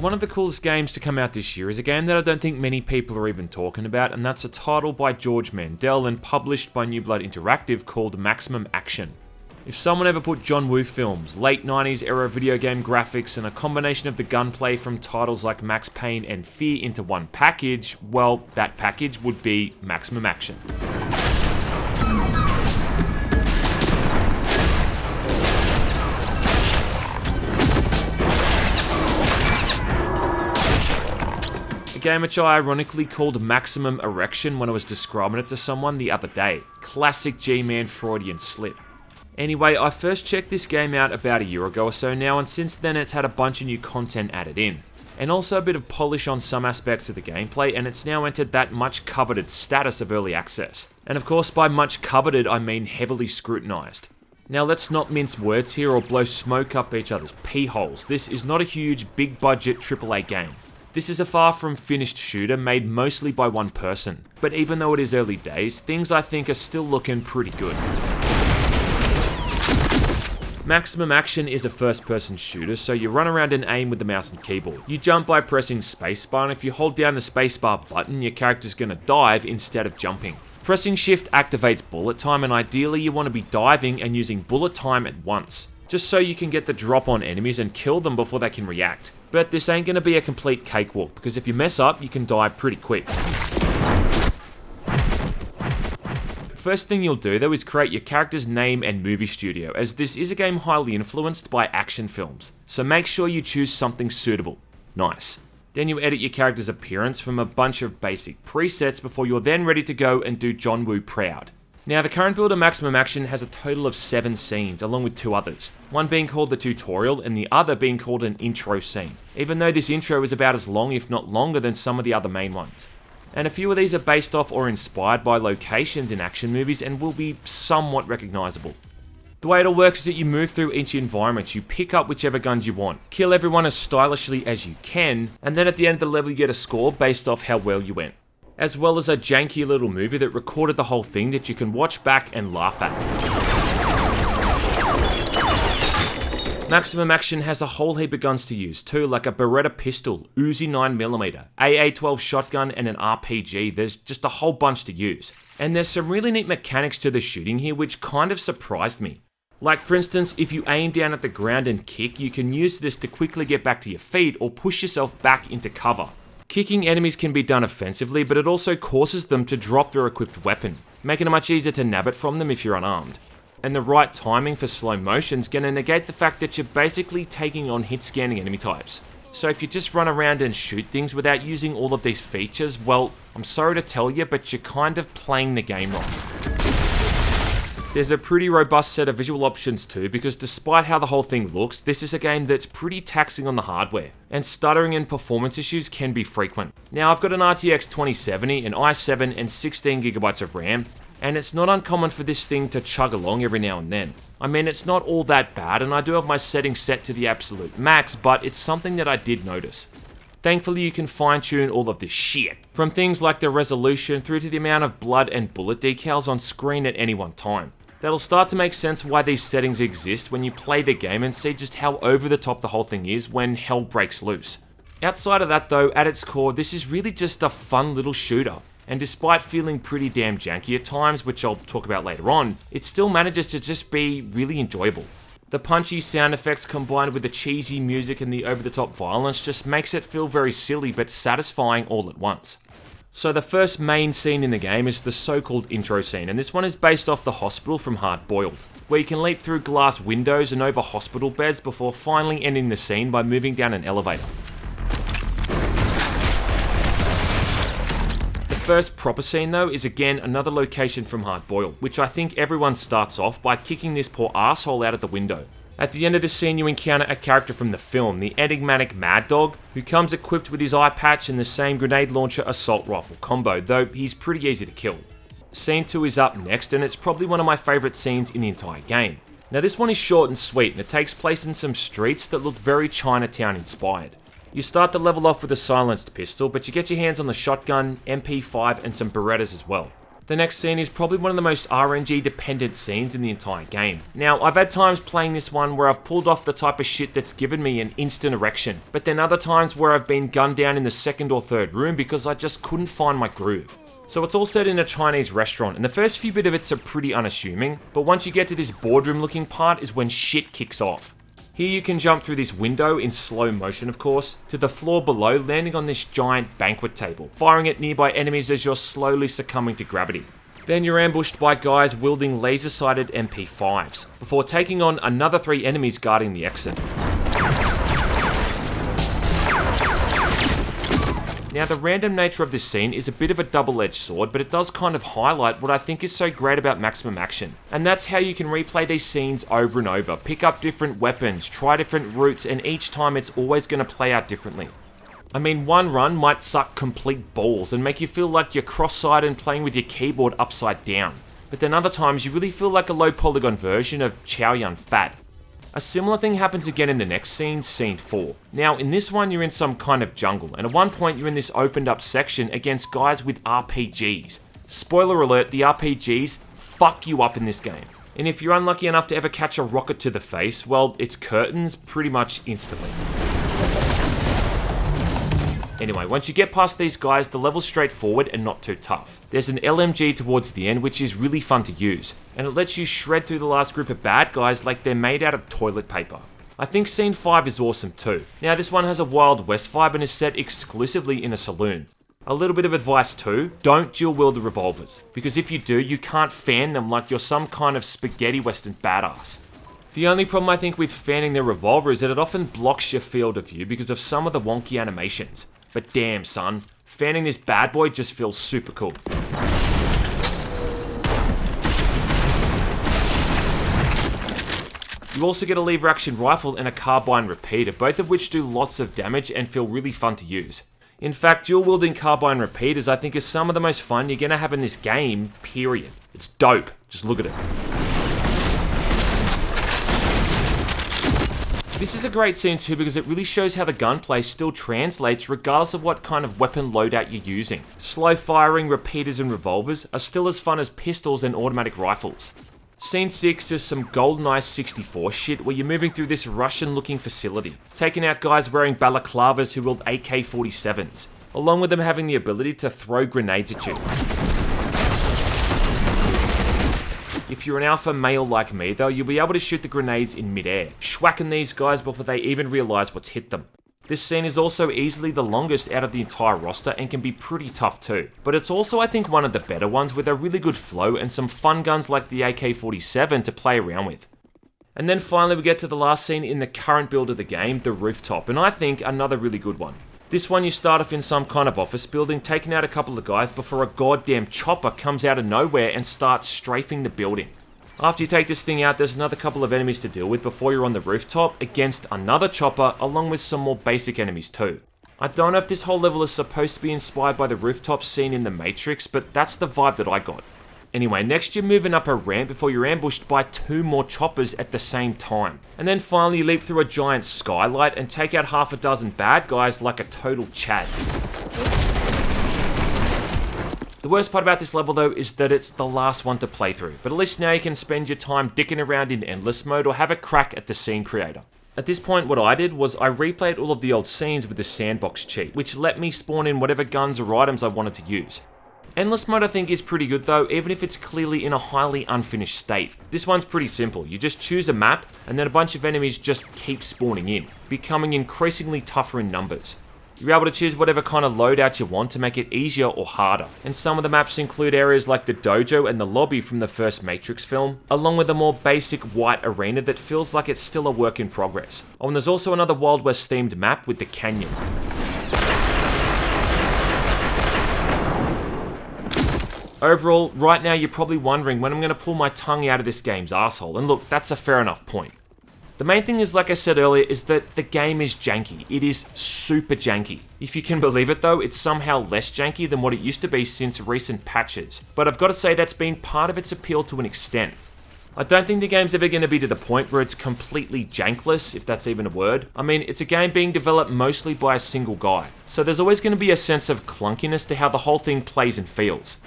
one of the coolest games to come out this year is a game that I don't think many people are even talking about, and that's a title by George Mandel and published by New Blood Interactive called Maximum Action. If someone ever put John Woo films, late 90s era video game graphics, and a combination of the gunplay from titles like Max Payne and Fear into one package, well, that package would be Maximum Action. Game which I ironically called Maximum Erection when I was describing it to someone the other day. Classic G-Man Freudian slip. Anyway, I first checked this game out about a year ago or so now, and since then it's had a bunch of new content added in. And also a bit of polish on some aspects of the gameplay, and it's now entered that much coveted status of early access. And of course by much coveted I mean heavily scrutinised. Now let's not mince words here or blow smoke up each other's pee holes. This is not a huge, big budget AAA game. This is a far from finished shooter made mostly by one person, but even though it is early days, things I think are still looking pretty good. Maximum Action is a first-person shooter, so you run around and aim with the mouse and keyboard. You jump by pressing spacebar, and if you hold down the spacebar button, your character's gonna dive instead of jumping. Pressing shift activates bullet time, and ideally you want to be diving and using bullet time at once, just so you can get the drop on enemies and kill them before they can react. But this ain't going to be a complete cakewalk, because if you mess up, you can die pretty quick. First thing you'll do though is create your character's name and movie studio, as this is a game highly influenced by action films, so make sure you choose something suitable. Nice. Then you edit your character's appearance from a bunch of basic presets before you're then ready to go and do John Woo proud. Now, the current build of Maximum Action has a total of 7 scenes, along with 2 others, one being called the tutorial and the other being called an intro scene, even though this intro is about as long if not longer than some of the other main ones. And a few of these are based off or inspired by locations in action movies and will be somewhat recognisable. The way it'll work is that you move through each environment, you pick up whichever guns you want, kill everyone as stylishly as you can, and then at the end of the level you get a score based off how well you went. As well as a janky little movie that recorded the whole thing that you can watch back and laugh at. Maximum Action has a whole heap of guns to use too, like a Beretta pistol, Uzi 9mm, AA-12 shotgun, and an RPG. There's just a whole bunch to use. And there's some really neat mechanics to the shooting here which kind of surprised me. Like for instance, if you aim down at the ground and kick, you can use this to quickly get back to your feet or push yourself back into cover. Kicking enemies can be done offensively, but it also causes them to drop their equipped weapon, making it much easier to nab it from them if you're unarmed. And the right timing for slow motion's gonna negate the fact that you're basically taking on hit scanning enemy types. So if you just run around and shoot things without using all of these features, well, I'm sorry to tell you, but you're kind of playing the game wrong. There's a pretty robust set of visual options too, because despite how the whole thing looks, this is a game that's pretty taxing on the hardware, and stuttering and performance issues can be frequent. Now I've got an RTX 2070, an i7 and 16GB of RAM, and it's not uncommon for this thing to chug along every now and then. I mean, it's not all that bad, and I do have my settings set to the absolute max, but it's something that I did notice. Thankfully, you can fine-tune all of this shit, from things like the resolution through to the amount of blood and bullet decals on screen at any one time. That'll start to make sense why these settings exist when you play the game and see just how over the top the whole thing is when hell breaks loose. Outside of that though, at its core, this is really just a fun little shooter. And despite feeling pretty damn janky at times, which I'll talk about later on, it still manages to just be really enjoyable. The punchy sound effects combined with the cheesy music and the over-the-top violence just makes it feel very silly but satisfying all at once. So the first main scene in the game is the so-called intro scene, and this one is based off the hospital from Hard Boiled, where you can leap through glass windows and over hospital beds before finally ending the scene by moving down an elevator. The first proper scene though is again another location from Hard Boiled, which I think everyone starts off by kicking this poor asshole out of the window. At the end of the scene you encounter a character from the film, the enigmatic Mad Dog, who comes equipped with his eye patch and the same grenade launcher assault rifle combo, though he's pretty easy to kill. Scene 2 is up next, and it's probably one of my favourite scenes in the entire game. Now this one is short and sweet, and it takes place in some streets that look very Chinatown inspired. You start the level off with a silenced pistol, but you get your hands on the shotgun, MP5 and some Berettas as well. The next scene is probably one of the most RNG dependent scenes in the entire game. Now, I've had times playing this one where I've pulled off the type of shit that's given me an instant erection, but then other times where I've been gunned down in the second or third room because I just couldn't find my groove. So it's all set in a Chinese restaurant, and the first few bit of it's are pretty unassuming, but once you get to this boardroom looking part is when shit kicks off. Here you can jump through this window, in slow motion of course, to the floor below, landing on this giant banquet table, firing at nearby enemies as you're slowly succumbing to gravity. Then you're ambushed by guys wielding laser-sighted MP5s, before taking on another 3 enemies guarding the exit. Now, the random nature of this scene is a bit of a double-edged sword, but it does kind of highlight what I think is so great about Maximum Action. And that's how you can replay these scenes over and over, pick up different weapons, try different routes, and each time it's always going to play out differently. I mean, one run might suck complete balls and make you feel like you're cross-eyed and playing with your keyboard upside down. But then other times you really feel like a low polygon version of Chow Yun Fat. A similar thing happens again in the next scene, scene 4. Now, in this one you're in some kind of jungle, and at one point you're in this opened up section against guys with RPGs. Spoiler alert, the RPGs fuck you up in this game. And if you're unlucky enough to ever catch a rocket to the face, well, it's curtains pretty much instantly. Anyway, once you get past these guys, the level's straightforward and not too tough. There's an LMG towards the end, which is really fun to use, and it lets you shred through the last group of bad guys like they're made out of toilet paper. I think scene 5 is awesome too. Now, this one has a Wild West vibe and is set exclusively in a saloon. A little bit of advice too, don't dual wield the revolvers, because if you do, you can't fan them like you're some kind of spaghetti western badass. The only problem I think with fanning the revolver is that it often blocks your field of view because of some of the wonky animations. But damn son, fanning this bad boy just feels super cool. You also get a lever action rifle and a Carbine Repeater, both of which do lots of damage and feel really fun to use. In fact, dual wielding Carbine Repeaters I think is some of the most fun you're gonna have in this game, period. It's dope, just look at it. This is a great scene too because it really shows how the gunplay still translates regardless of what kind of weapon loadout you're using. Slow firing repeaters and revolvers are still as fun as pistols and automatic rifles. Scene 6 is some GoldenEye 64 shit where you're moving through this Russian looking facility, taking out guys wearing balaclavas who wield AK-47s, along with them having the ability to throw grenades at you. If you're an alpha male like me though, you'll be able to shoot the grenades in mid-air, schwacking these guys before they even realise what's hit them. This scene is also easily the longest out of the entire roster and can be pretty tough too. But it's also I think one of the better ones with a really good flow and some fun guns like the AK-47 to play around with. And then finally we get to the last scene in the current build of the game, the rooftop, and I think another really good one. This one you start off in some kind of office building, taking out a couple of guys before a goddamn chopper comes out of nowhere and starts strafing the building. After you take this thing out, there's another couple of enemies to deal with before you're on the rooftop against another chopper along with some more basic enemies too. I don't know if this whole level is supposed to be inspired by the rooftop scene in The Matrix, but that's the vibe that I got. Anyway, next you're moving up a ramp before you're ambushed by 2 more choppers at the same time. And then finally you leap through a giant skylight and take out half a dozen bad guys like a total Chad. The worst part about this level though is that it's the last one to play through, but at least now you can spend your time dicking around in endless mode or have a crack at the scene creator. At this point what I did was I replayed all of the old scenes with the sandbox cheat, which let me spawn in whatever guns or items I wanted to use. Endless mode I think is pretty good though, even if it's clearly in a highly unfinished state. This one's pretty simple, you just choose a map and then a bunch of enemies just keep spawning in, becoming increasingly tougher in numbers. You're able to choose whatever kind of loadout you want to make it easier or harder, and some of the maps include areas like the dojo and the lobby from the first Matrix film, along with a more basic white arena that feels like it's still a work in progress. Oh, and there's also another Wild West themed map with the canyon. Overall, right now you're probably wondering when I'm going to pull my tongue out of this game's arsehole, and look, that's a fair enough point. The main thing is, like I said earlier, is that the game is janky. It is super janky. If you can believe it though, it's somehow less janky than what it used to be since recent patches, but I've got to say that's been part of its appeal to an extent. I don't think the game's ever going to be to the point where it's completely jankless, if that's even a word. I mean, it's a game being developed mostly by a single guy, so there's always going to be a sense of clunkiness to how the whole thing plays and feels.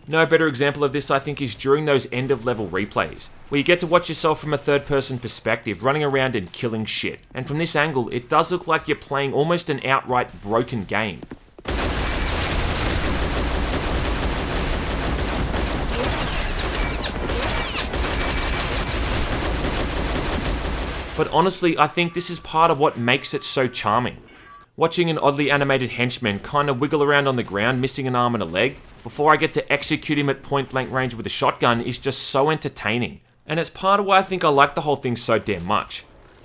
No better example of this I think is during those end of level replays, where you get to watch yourself from a third person perspective running around and killing shit. And from this angle, it does look like you're playing almost an outright broken game. But honestly, I think this is part of what makes it so charming. Watching an oddly animated henchman kinda wiggle around on the ground, missing an arm and a leg, before I get to execute him at point blank range with a shotgun is just so entertaining. And it's part of why I think I like the whole thing so damn much.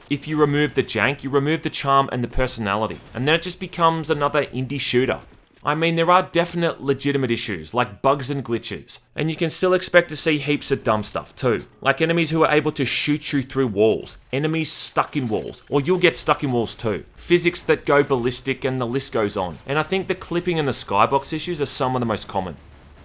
If you remove the jank, you remove the charm and the personality, and then it just becomes another indie shooter. I mean, there are definite legitimate issues, like bugs and glitches, and you can still expect to see heaps of dumb stuff too, like enemies who are able to shoot you through walls, enemies stuck in walls, or you'll get stuck in walls too, physics that go ballistic, and the list goes on. And I think the clipping and the skybox issues are some of the most common.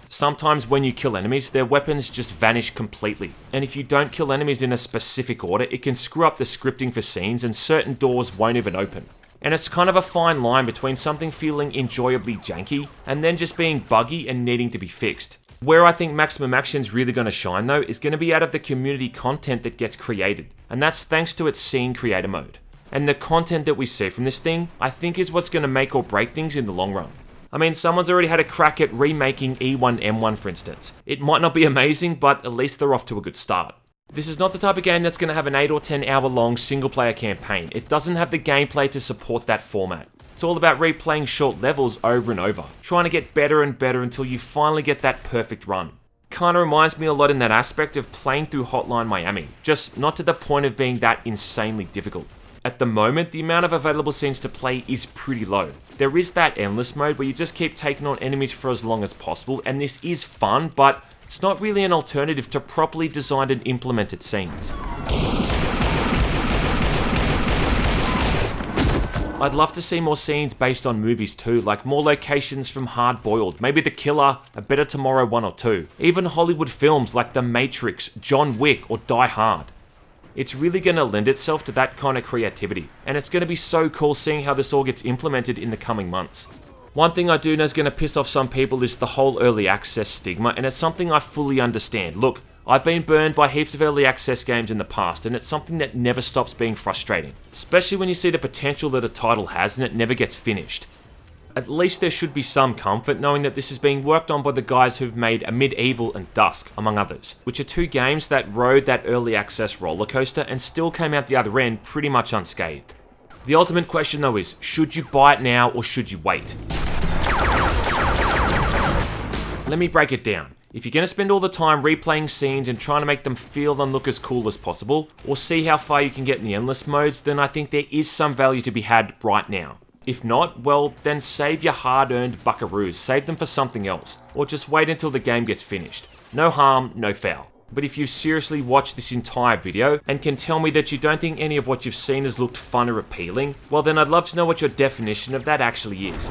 Sometimes when you kill enemies, their weapons just vanish completely, and if you don't kill enemies in a specific order, it can screw up the scripting for scenes and certain doors won't even open. And it's kind of a fine line between something feeling enjoyably janky and then just being buggy and needing to be fixed. Where I think Maximum Action's really going to shine though is going to be out of the community content that gets created, and that's thanks to its scene creator mode. And the content that we see from this thing, I think is what's going to make or break things in the long run. I mean, someone's already had a crack at remaking E1M1 for instance. It might not be amazing, but at least they're off to a good start. This is not the type of game that's going to have an 8 or 10 hour long single player campaign. It doesn't have the gameplay to support that format. It's all about replaying short levels over and over, trying to get better and better until you finally get that perfect run. Kinda reminds me a lot in that aspect of playing through Hotline Miami, just not to the point of being that insanely difficult. At the moment, the amount of available scenes to play is pretty low. There is that endless mode where you just keep taking on enemies for as long as possible, and this is fun, but it's not really an alternative to properly designed and implemented scenes. I'd love to see more scenes based on movies too, like more locations from Hard Boiled, maybe The Killer, A Better Tomorrow 1 or 2. Even Hollywood films like The Matrix, John Wick, or Die Hard. It's really going to lend itself to that kind of creativity, and it's going to be so cool seeing how this all gets implemented in the coming months. One thing I do know is going to piss off some people is the whole early access stigma, and it's something I fully understand. Look, I've been burned by heaps of early access games in the past, and it's something that never stops being frustrating, especially when you see the potential that a title has and it never gets finished. At least there should be some comfort knowing that this is being worked on by the guys who've made A Medieval and Dusk, among others, which are two games that rode that early access roller coaster and still came out the other end pretty much unscathed. The ultimate question though is, should you buy it now or should you wait? Let me break it down. If you're going to spend all the time replaying scenes and trying to make them feel and look as cool as possible, or see how far you can get in the endless modes, then I think there is some value to be had right now. If not, well, then save your hard-earned buckaroos, save them for something else, or just wait until the game gets finished. No harm, no foul. But if you seriously watched this entire video and can tell me that you don't think any of what you've seen has looked fun or appealing, well then I'd love to know what your definition of that actually is.